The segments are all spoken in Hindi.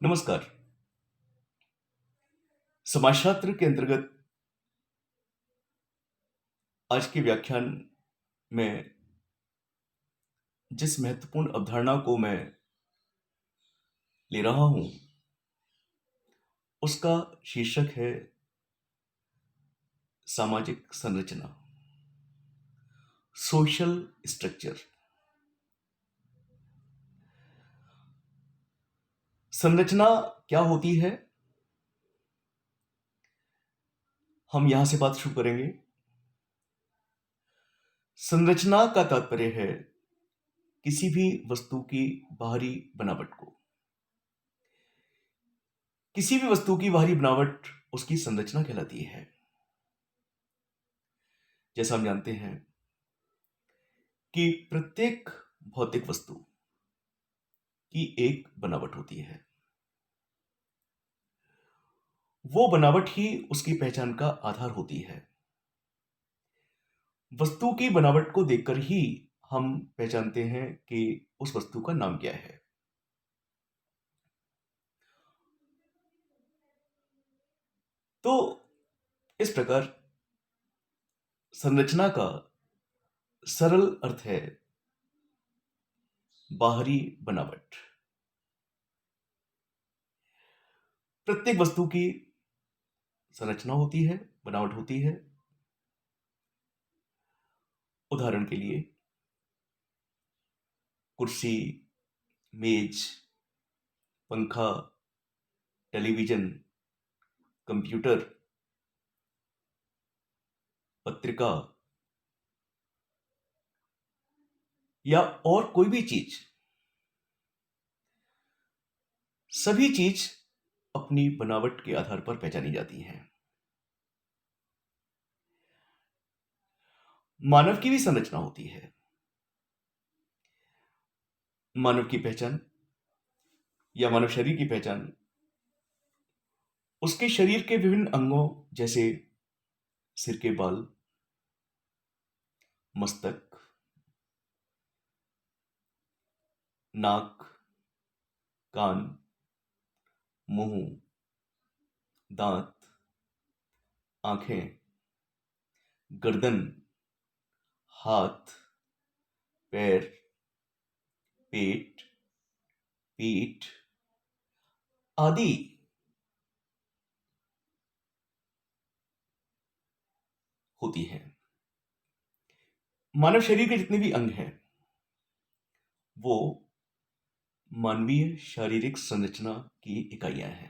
नमस्कार। समाजशास्त्र के अंतर्गत आज के व्याख्यान में जिस महत्वपूर्ण अवधारणा को मैं ले रहा हूं, उसका शीर्षक है सामाजिक संरचना, सोशल स्ट्रक्चर। संरचना क्या होती है, हम यहां से बात शुरू करेंगे। संरचना का तात्पर्य है किसी भी वस्तु की बाहरी बनावट को। किसी भी वस्तु की बाहरी बनावट उसकी संरचना कहलाती है। जैसा हम जानते हैं कि प्रत्येक भौतिक वस्तु की एक बनावट होती है। वो बनावट ही उसकी पहचान का आधार होती है। वस्तु की बनावट को देखकर ही हम पहचानते हैं कि उस वस्तु का नाम क्या है। तो इस प्रकार संरचना का सरल अर्थ है बाहरी बनावट। प्रत्येक वस्तु की संरचना होती है, बनावट होती है। उदाहरण के लिए कुर्सी, मेज, पंखा, टेलीविजन, कंप्यूटर, पत्रिका या और कोई भी चीज, सभी चीज अपनी बनावट के आधार पर पहचानी जाती हैं। मानव की भी संरचना होती है। मानव की पहचान या मानव शरीर की पहचान उसके शरीर के विभिन्न अंगों जैसे सिर के बाल, मस्तक, नाक, कान, मुंह, दांत, आंखें, गर्दन, हाथ, पैर, पेट, पीठ आदि होती है। मानव शरीर के जितने भी अंग हैं वो मानवीय शारीरिक संरचना की इकाइयां हैं।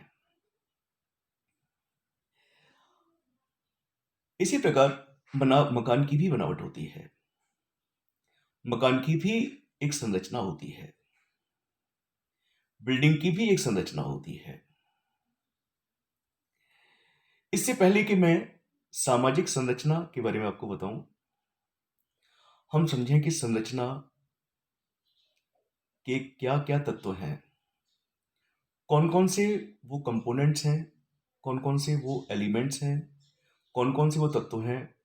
इसी प्रकार मकान की भी बनावट होती है। मकान की भी एक संरचना होती है। बिल्डिंग की भी एक संरचना होती है। इससे पहले कि मैं सामाजिक संरचना के बारे में आपको बताऊं, हम समझें कि संरचना के क्या क्या तत्व हैं, कौन कौन से वो कंपोनेंट्स हैं, कौन कौन से वो एलिमेंट्स हैं, कौन कौन से वो तत्व हैं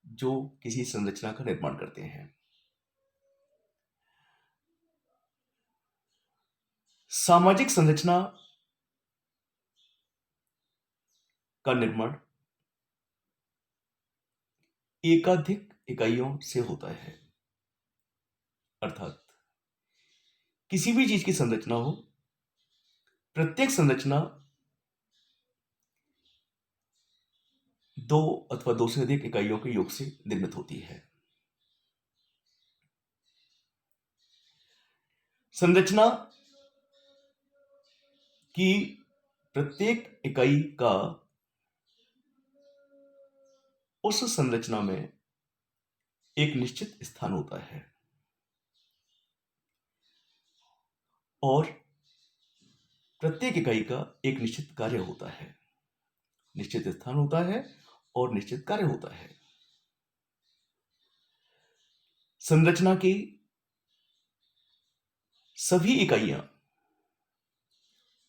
जो किसी संरचना का निर्माण करते हैं। सामाजिक संरचना का निर्माण एकाधिक इकाइयों से होता है। अर्थात किसी भी चीज की संरचना हो, प्रत्येक संरचना दो अथवा दो से अधिक इकाइयों के योग से निर्मित होती है। संरचना की प्रत्येक इकाई का उस संरचना में एक निश्चित स्थान होता है और प्रत्येक इकाई का एक निश्चित कार्य होता है। निश्चित स्थान होता है और निश्चित कार्य होता है। संरचना की सभी इकाइयां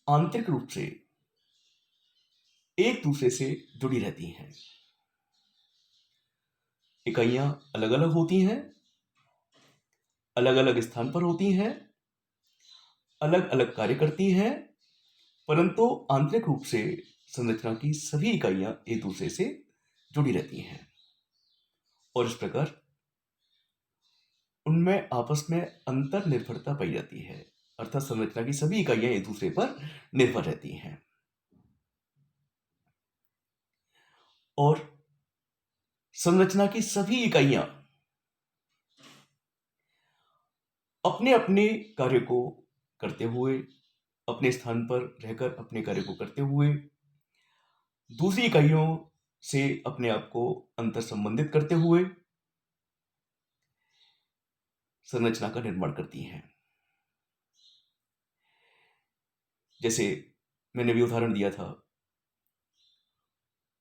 आंतरिक रूप से एक दूसरे से जुड़ी रहती हैं। इकाइयां अलग अलग होती हैं, अलग अलग स्थान पर होती हैं, अलग अलग कार्य करती हैं परंतु आंतरिक रूप से संरचना की सभी इकाइयां एक दूसरे से जुड़ी रहती हैं और इस प्रकार उनमें आपस में अंतर निर्भरता पाई जाती है, अर्थात संरचना की सभी इकाइयां एक दूसरे पर निर्भर रहती हैं और संरचना की सभी इकाइयां अपने अपने कार्य को करते हुए, अपने स्थान पर रहकर अपने कार्य को करते हुए, दूसरी इकाइयों से अपने आप को अंतर संबंधित करते हुए संरचना का निर्माण करती हैं। जैसे मैंने भी उदाहरण दिया था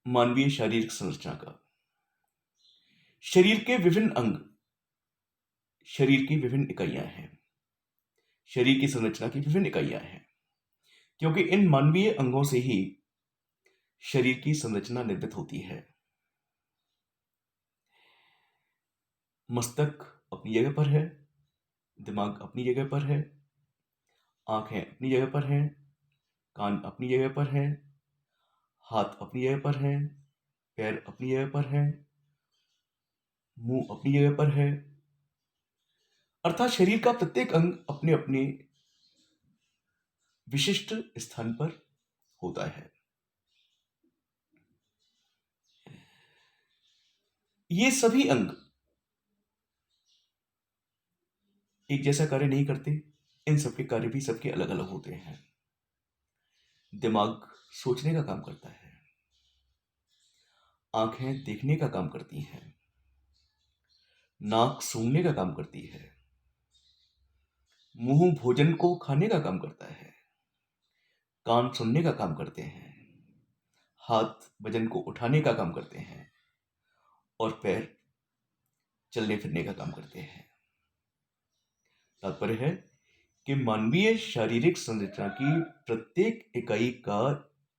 मानवीय शारीरिक संरचना का। शरीर के विभिन्न अंग शरीर की विभिन्न इकाइयां हैं, शरीर की संरचना की विभिन्न इकाइयां हैं, क्योंकि इन मानवीय अंगों से ही शरीर की संरचना निर्मित होती है। मस्तक अपनी जगह पर है, दिमाग अपनी जगह पर है, आंखें अपनी जगह पर हैं, कान अपनी जगह पर हैं, हाथ अपनी जगह पर हैं, पैर अपनी जगह पर हैं, मुंह अपनी जगह पर है, अर्थात शरीर का प्रत्येक अंग अपने अपने विशिष्ट स्थान पर होता है। ये सभी अंग एक जैसा कार्य नहीं करते, इन सबके कार्य भी सबके अलग अलग होते हैं। दिमाग सोचने का काम करता है, आंखें देखने का काम करती हैं, नाक सूंघने का काम करती है, मुंह भोजन को खाने का काम करता है, कान सुनने का काम करते हैं, हाथ वजन को उठाने का काम करते हैं और पैर चलने फिरने का काम करते हैं। तात्पर्य है कि मानवीय शारीरिक संरचना की प्रत्येक इकाई का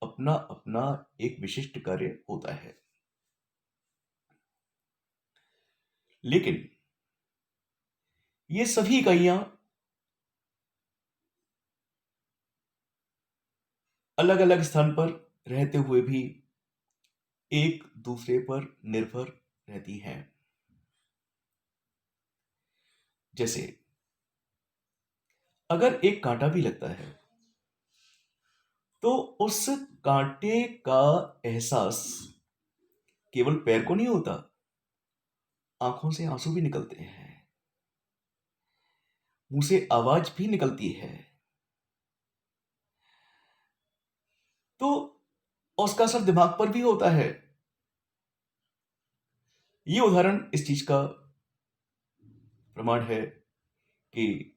अपना अपना एक विशिष्ट कार्य होता है। लेकिन ये सभी इकाइयां अलग अलग स्थान पर रहते हुए भी एक दूसरे पर निर्भर रहती हैं। जैसे अगर एक कांटा भी लगता है तो उस कांटे का एहसास केवल पैर को नहीं होता, आंखों से आंसू भी निकलते हैं, मुंह से आवाज भी निकलती है, तो उसका असर दिमाग पर भी होता है। ये उदाहरण इस चीज का प्रमाण है कि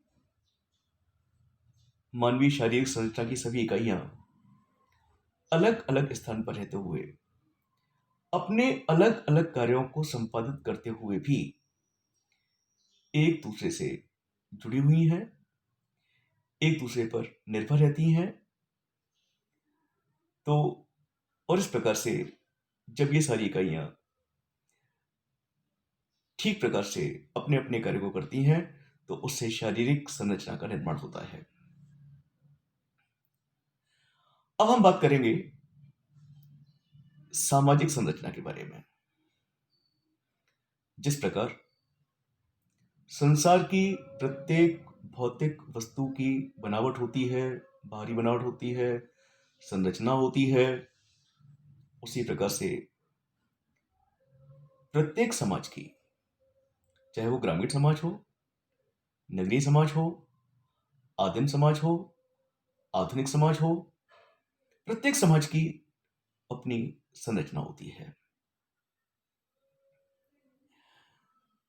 मानवीय शारीरिक संरचना की सभी इकाइयां अलग अलग स्थान पर रहते हुए अपने अलग अलग कार्यों को संपादित करते हुए भी एक दूसरे से जुड़ी हुई हैं, एक दूसरे पर निर्भर रहती हैं। तो और इस प्रकार से जब ये सारी इकाइयां ठीक प्रकार से अपने अपने कार्य को करती हैं तो उससे शारीरिक संरचना का निर्माण होता है। अब हम बात करेंगे सामाजिक संरचना के बारे में। जिस प्रकार संसार की प्रत्येक भौतिक वस्तु की बनावट होती है, बाहरी बनावट होती है, संरचना होती है, उसी प्रकार से प्रत्येक समाज की, चाहे वो ग्रामीण समाज हो, नगरीय समाज हो, आदिम समाज हो, आधुनिक समाज हो, प्रत्येक समाज की अपनी संरचना होती है।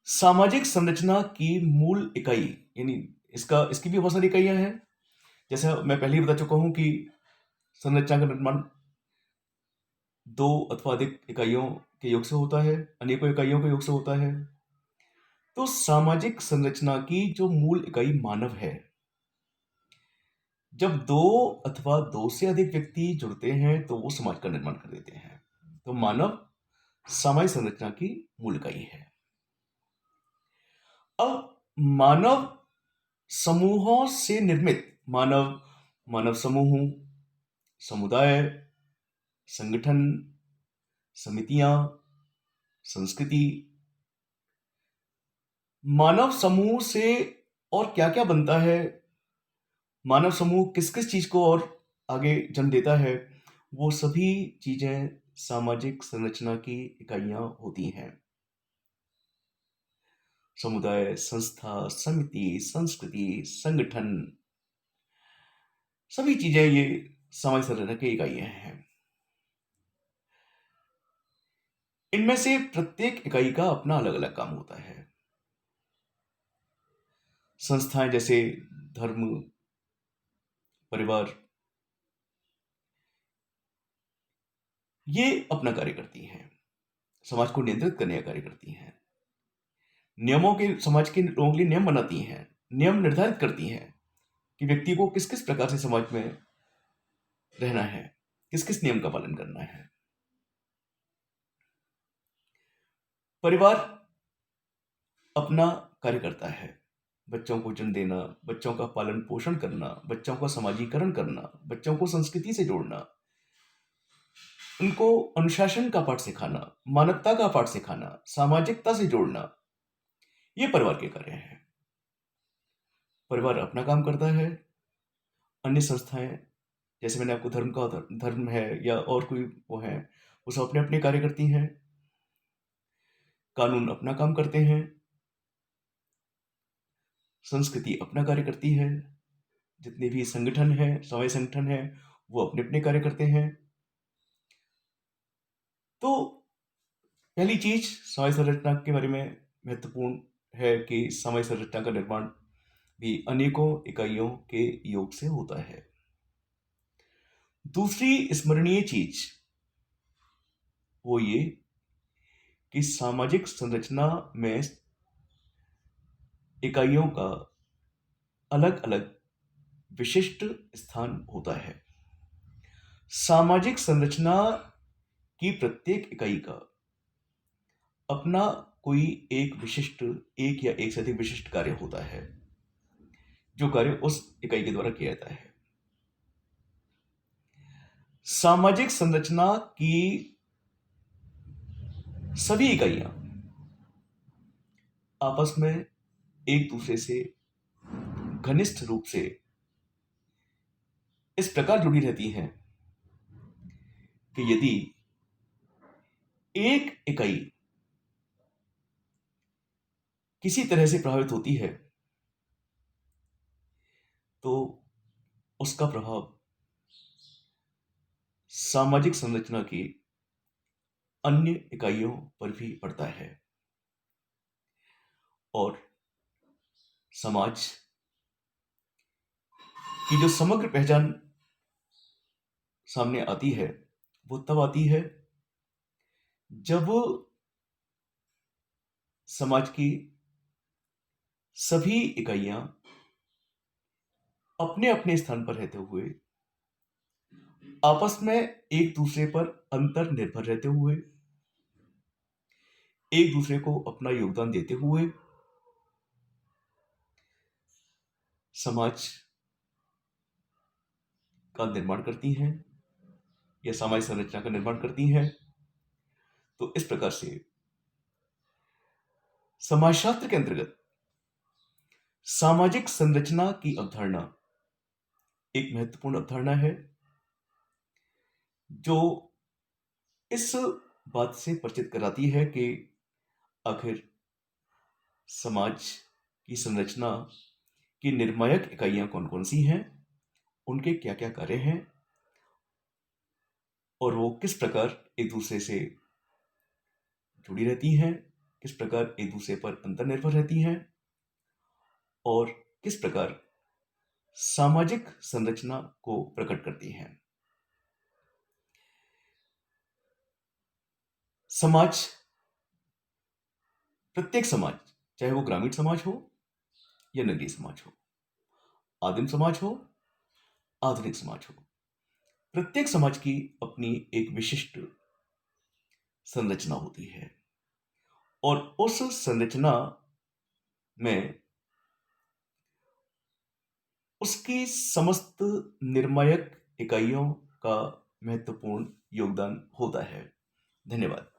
सामाजिक संरचना की मूल इकाई यानी इसकी भी बहुत सारी इकाइयां हैं। जैसे मैं पहले ही बता चुका हूं कि संरचना का निर्माण दो अथवा अधिक इकाइयों के योग से होता है, अनेकों इकाइयों के योग से होता है। तो सामाजिक संरचना की जो मूल इकाई मानव है, जब दो अथवा दो से अधिक व्यक्ति जुड़ते हैं तो वो समाज का निर्माण कर देते हैं। तो मानव सामाजिक संरचना की मूल इकाई है। अब मानव समूहों से निर्मित मानव समूह, समुदाय, संगठन, समितियां, संस्कृति, मानव समूह से और क्या-क्या बनता है, मानव समूह किस-किस चीज को और आगे जन्म देता है, वो सभी चीजें सामाजिक संरचना की इकाइयां होती हैं। समुदाय, संस्था, समिति, संस्कृति, संगठन, सभी चीजें ये सामाजिक संरचना की इकाइयां हैं। इनमें से प्रत्येक इकाई का अपना अलग-अलग काम होता है। संस्थाएं जैसे धर्म, परिवार, ये अपना कार्य करती हैं, समाज को नियंत्रित करने का कार्य करती हैं, नियमों के समाज के लोगों के लिए नियम बनाती हैं, नियम निर्धारित करती हैं कि व्यक्ति को किस किस प्रकार से समाज में रहना है, किस किस नियम का पालन करना है। परिवार अपना कार्य करता है, बच्चों को जन्म देना, बच्चों का पालन पोषण करना, बच्चों का समाजीकरण करना, बच्चों को संस्कृति से जोड़ना, उनको अनुशासन का पाठ सिखाना, मानवता का पाठ सिखाना, सामाजिकता से जोड़ना, ये परिवार के कार्य हैं। परिवार अपना काम करता है, अन्य संस्थाएं जैसे मैंने आपको धर्म का, धर्म है या और कोई वो है, वो सब अपने अपने कार्य करती हैं। कानून अपना काम करते हैं, संस्कृति अपना कार्य करती है, जितने भी संगठन है, सामाजिक संगठन है, वो अपने अपने कार्य करते हैं। तो पहली चीज सामाजिक संरचना के बारे में महत्वपूर्ण है कि सामाजिक संरचना का निर्माण भी अनेकों इकाइयों के योग से होता है। दूसरी स्मरणीय चीज वो ये कि सामाजिक संरचना में इकाइयों का अलग अलग विशिष्ट स्थान होता है। सामाजिक संरचना की प्रत्येक इकाई का अपना कोई एक विशिष्ट, एक या एक से अधिक विशिष्ट कार्य होता है, जो कार्य उस इकाई के द्वारा किया जाता है। सामाजिक संरचना की सभी इकाइयां आपस में एक दूसरे से घनिष्ठ रूप से इस प्रकार जुड़ी रहती हैं कि यदि एक इकाई किसी तरह से प्रभावित होती है तो उसका प्रभाव सामाजिक संरचना की अन्य इकाइयों पर भी पड़ता है और समाज की जो समग्र पहचान सामने आती है वो तब आती है जब समाज की सभी इकाइयां अपने अपने स्थान पर रहते हुए आपस में एक दूसरे पर अंतर निर्भर रहते हुए एक दूसरे को अपना योगदान देते हुए समाज का निर्माण करती हैं या सामाजिक संरचना का निर्माण करती हैं। तो इस प्रकार से समाजशास्त्र के अंतर्गत सामाजिक संरचना की अवधारणा एक महत्वपूर्ण अवधारणा है जो इस बात से परिचित कराती है कि आखिर समाज की संरचना की निर्णायक इकाइयां कौन कौन सी हैं, उनके क्या क्या कार्य हैं और वो किस प्रकार एक दूसरे से जुड़ी रहती हैं, किस प्रकार एक दूसरे पर अंतर्निर्भर रहती हैं और किस प्रकार सामाजिक संरचना को प्रकट करती हैं। समाज, प्रत्येक समाज, चाहे वो ग्रामीण समाज हो या नगरीय समाज हो, आदिम समाज हो, आधुनिक समाज हो, प्रत्येक समाज की अपनी एक विशिष्ट संरचना होती है और उस संरचना में उसकी समस्त निर्णायक इकाइयों का महत्वपूर्ण योगदान होता है। धन्यवाद।